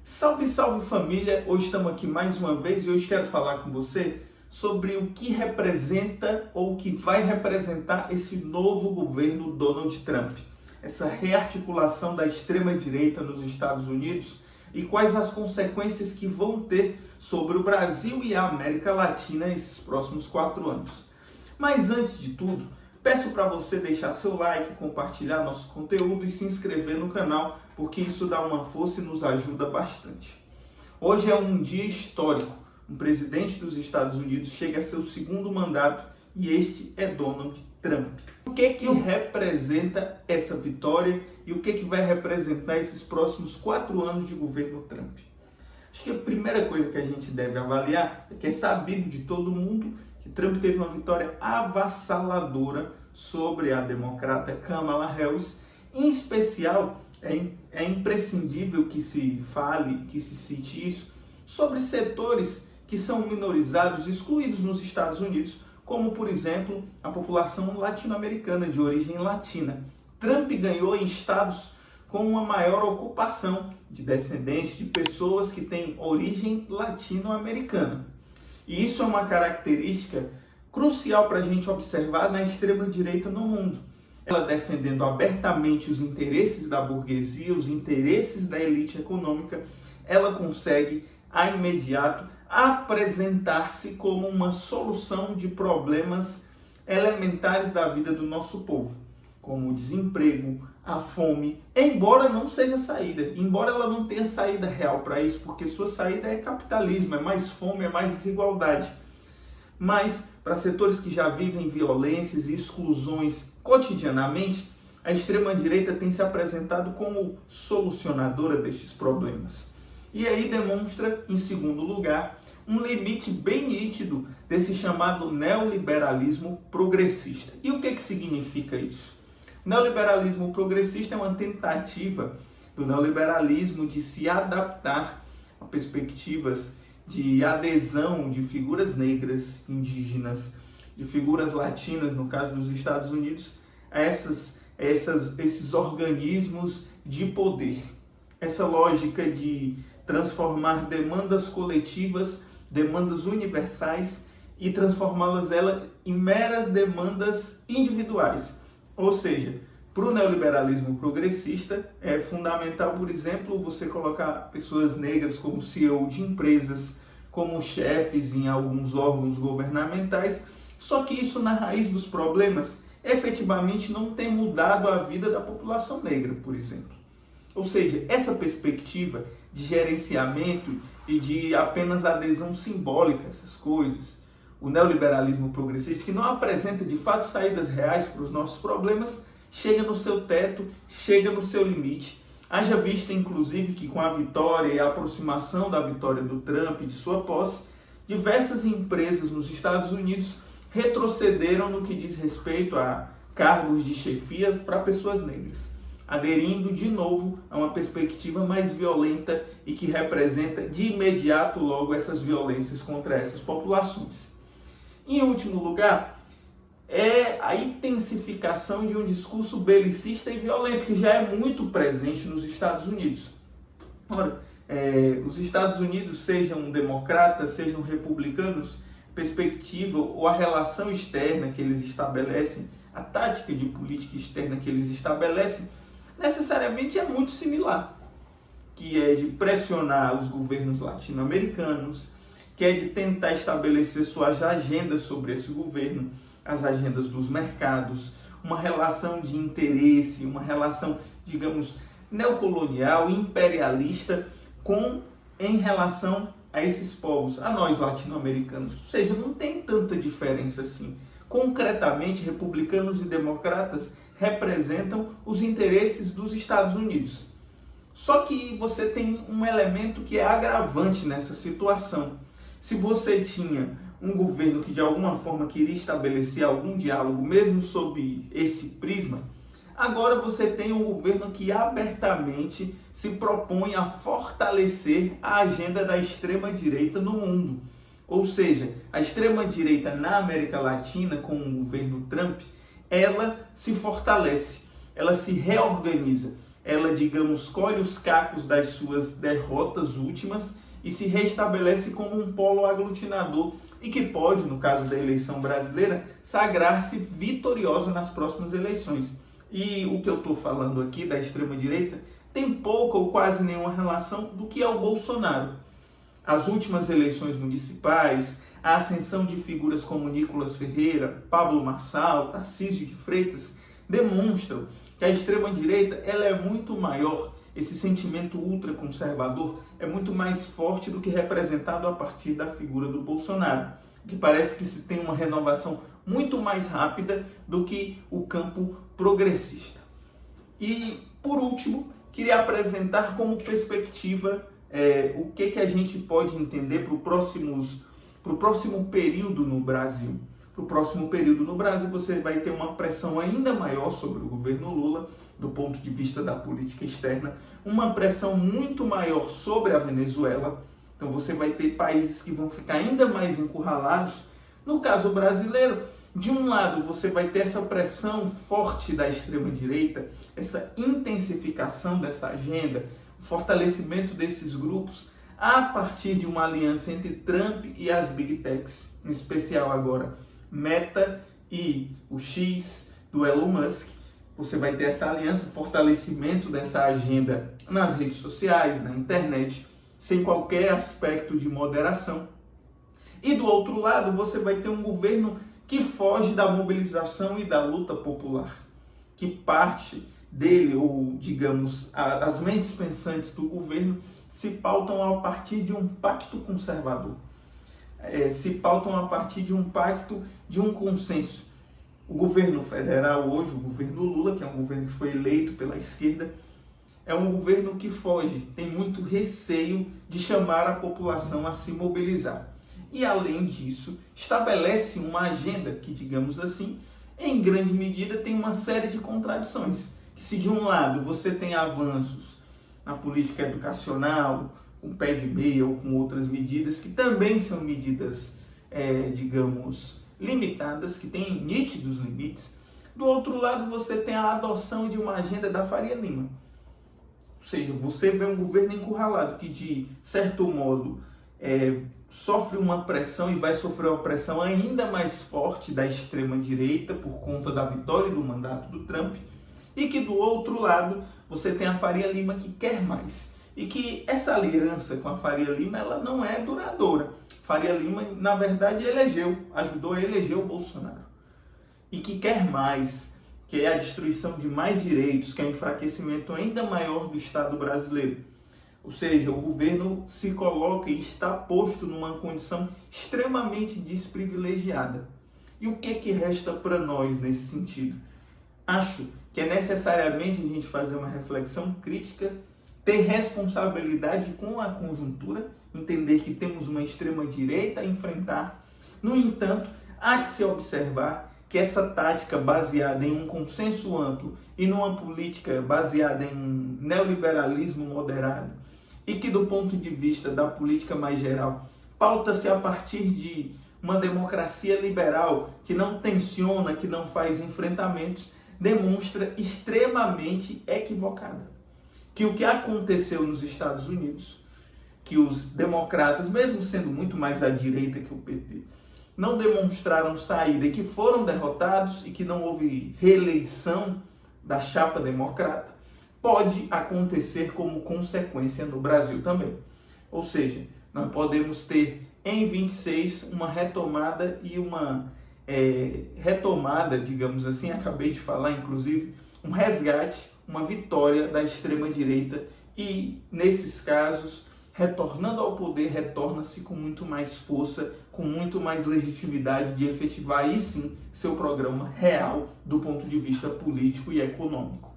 Salve, salve família! Hoje estamos aqui mais uma vez e hoje quero falar com você sobre o que representa ou o que vai representar esse novo governo Donald Trump. Essa rearticulação da extrema-direita nos Estados Unidos e quais as consequências que vão ter sobre o Brasil e a América Latina esses próximos 4 anos. Mas antes de tudo, peço para você deixar seu like, compartilhar nosso conteúdo e se inscrever no canal, porque isso dá uma força e nos ajuda bastante. Hoje é um dia histórico. Um presidente dos Estados Unidos chega a seu segundo mandato e este é Donald Trump. O que representa essa vitória e o que vai representar esses próximos 4 anos de governo Trump? Acho que a primeira coisa que a gente deve avaliar é que é sabido de todo mundo que Trump teve uma vitória avassaladora sobre a democrata Kamala Harris. Em especial, é imprescindível que se fale, que se cite isso, sobre setores que são minorizados, excluídos nos Estados Unidos, como, por exemplo, a população latino-americana de origem latina. Trump ganhou em estados com uma maior ocupação de descendentes de pessoas que têm origem latino-americana. E isso é uma característica crucial para a gente observar na extrema-direita no mundo. Ela defendendo abertamente os interesses da burguesia, os interesses da elite econômica, ela consegue, a imediato, apresentar-se como uma solução de problemas elementares da vida do nosso povo, como o desemprego, a fome, embora não seja saída, embora ela não tenha saída real para isso, porque sua saída é capitalismo, é mais fome, é mais desigualdade. Mas, para setores que já vivem violências e exclusões cotidianamente, a extrema-direita tem se apresentado como solucionadora destes problemas. E aí demonstra, em segundo lugar, um limite bem nítido desse chamado neoliberalismo progressista. E o que significa isso? O neoliberalismo progressista é uma tentativa do neoliberalismo de se adaptar a perspectivas de adesão de figuras negras, indígenas, de figuras latinas, no caso dos Estados Unidos, a esses organismos de poder. Essa lógica de transformar demandas coletivas, demandas universais e transformá-las em meras demandas individuais. Ou seja, para o neoliberalismo progressista, é fundamental, por exemplo, você colocar pessoas negras como CEO de empresas, como chefes em alguns órgãos governamentais, só que isso, na raiz dos problemas, efetivamente não tem mudado a vida da população negra, por exemplo. Ou seja, essa perspectiva de gerenciamento e de apenas adesão simbólica a essas coisas, o neoliberalismo progressista, que não apresenta de fato saídas reais para os nossos problemas, chega no seu teto, chega no seu limite. Haja vista, inclusive, que com a vitória e a aproximação da vitória do Trump e de sua posse, diversas empresas nos Estados Unidos retrocederam no que diz respeito a cargos de chefia para pessoas negras, aderindo de novo a uma perspectiva mais violenta e que representa de imediato logo essas violências contra essas populações. Em último lugar, é a intensificação de um discurso belicista e violento, que já é muito presente nos Estados Unidos. Ora, os Estados Unidos, sejam democratas, sejam republicanos, perspectiva ou a relação externa que eles estabelecem, a tática de política externa que eles estabelecem, necessariamente é muito similar, que é de pressionar os governos latino-americanos, que é de tentar estabelecer suas agendas sobre esse governo, as agendas dos mercados, uma relação de interesse, uma relação, digamos, neocolonial, imperialista em relação a esses povos, a nós latino-americanos. Ou seja, não tem tanta diferença assim. Concretamente, republicanos e democratas representam os interesses dos Estados Unidos. Só que você tem um elemento que é agravante nessa situação. Se você tinha um governo que de alguma forma queria estabelecer algum diálogo, mesmo sob esse prisma, agora você tem um governo que abertamente se propõe a fortalecer a agenda da extrema-direita no mundo. Ou seja, a extrema-direita na América Latina, com o governo Trump, ela se fortalece, ela se reorganiza. ela, digamos, colhe os cacos das suas derrotas últimas e se restabelece como um polo aglutinador e que pode, no caso da eleição brasileira, sagrar-se vitoriosa nas próximas eleições. E o que eu estou falando aqui da extrema-direita tem pouca ou quase nenhuma relação do que é o Bolsonaro. As últimas eleições municipais, a ascensão de figuras como Nicolas Ferreira, Pablo Marçal, Tarcísio de Freitas, demonstram que a extrema-direita ela é muito maior, esse sentimento ultraconservador é muito mais forte do que representado a partir da figura do Bolsonaro, que parece que se tem uma renovação muito mais rápida do que o campo progressista. E, por último, queria apresentar como perspectiva o que a gente pode entender para o próximo período no Brasil. Para o próximo período no Brasil, você vai ter uma pressão ainda maior sobre o governo Lula, do ponto de vista da política externa, uma pressão muito maior sobre a Venezuela. Então você vai ter países que vão ficar ainda mais encurralados. No caso brasileiro, de um lado você vai ter essa pressão forte da extrema-direita, essa intensificação dessa agenda, o fortalecimento desses grupos, a partir de uma aliança entre Trump e as Big Techs, em especial agora Meta e o X do Elon Musk. Você vai ter essa aliança, fortalecimento dessa agenda nas redes sociais, na internet, sem qualquer aspecto de moderação. E do outro lado, você vai ter um governo que foge da mobilização e da luta popular, que parte dele, ou digamos, as mentes pensantes do governo, se pautam a partir de um pacto conservador, se pautam a partir de um pacto, de um consenso. O governo federal hoje, o governo Lula, que é um governo que foi eleito pela esquerda, é um governo que foge, tem muito receio de chamar a população a se mobilizar. E, além disso, estabelece uma agenda que, digamos assim, em grande medida tem uma série de contradições. Que se de um lado você tem avanços na política educacional, com pé de meia ou com outras medidas, que também são medidas, digamos, limitadas, que têm nítidos limites, do outro lado você tem a adoção de uma agenda da Faria Lima. Ou seja, você vê um governo encurralado que, de certo modo, sofre uma pressão e vai sofrer uma pressão ainda mais forte da extrema-direita por conta da vitória do mandato do Trump, e que do outro lado você tem a Faria Lima que quer mais. E que essa aliança com a Faria Lima ela não é duradoura. Faria Lima, na verdade, ajudou a eleger o Bolsonaro. E que quer mais, que é a destruição de mais direitos, que é o enfraquecimento ainda maior do Estado brasileiro. Ou seja, o governo se coloca e está posto numa condição extremamente desprivilegiada. E o que resta para nós nesse sentido? Acho que é necessariamente a gente fazer uma reflexão crítica, ter responsabilidade com a conjuntura, entender que temos uma extrema-direita a enfrentar. No entanto, há que se observar que essa tática baseada em um consenso amplo e numa política baseada em um neoliberalismo moderado, e que do ponto de vista da política mais geral, pauta-se a partir de uma democracia liberal que não tensiona, que não faz enfrentamentos, demonstra extremamente equivocada. Que o que aconteceu nos Estados Unidos, que os democratas, mesmo sendo muito mais à direita que o PT, não demonstraram saída e que foram derrotados e que não houve reeleição da chapa democrata, pode acontecer como consequência no Brasil também. Ou seja, nós podemos ter em 26 uma retomada e uma retomada, digamos assim, acabei de falar inclusive, um resgate, uma vitória da extrema-direita e, nesses casos, retornando ao poder, retorna-se com muito mais força, com muito mais legitimidade de efetivar, aí sim, seu programa real do ponto de vista político e econômico.